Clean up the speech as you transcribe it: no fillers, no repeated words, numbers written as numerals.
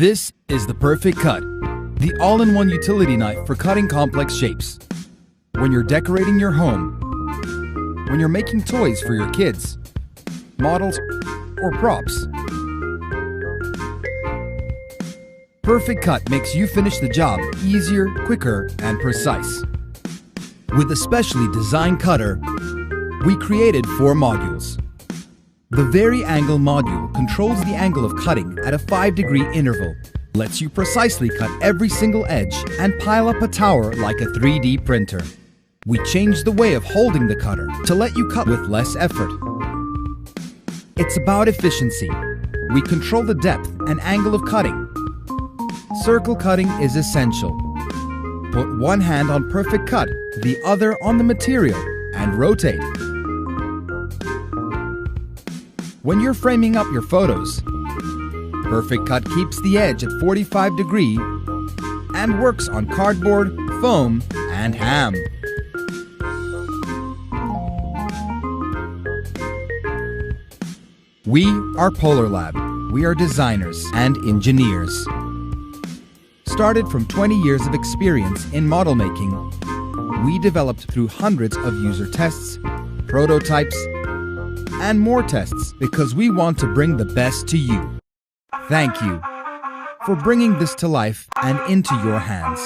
This is the Perfect Cut, the all-in-one utility knife for cutting complex shapes. When you're decorating your home, when you're making toys for your kids, models, or props, Perfect Cut makes you finish the job easier, quicker, and precise. With a specially designed cutter, we created 4 modules. The Vari-Angle module controls the angle of cutting at a 5-degree interval, lets you precisely cut every single edge and pile up a tower like a 3D printer. We changed the way of holding the cutter to let you cut with less effort. It's about efficiency. We control the depth and angle of cutting. Circle cutting is essential. Put one hand on Perfect Cut, the other on the material, and rotate. When you're framing up your photos, Perfect Cut keeps the edge at 45 degrees and works on cardboard, foam, and ham. We are Polar Lab. We are designers and engineers. Started from 20 years of experience in model making, we developed through hundreds of user tests, prototypes, and more tests because we want to bring the best to you. Thank you for bringing this to life and into your hands.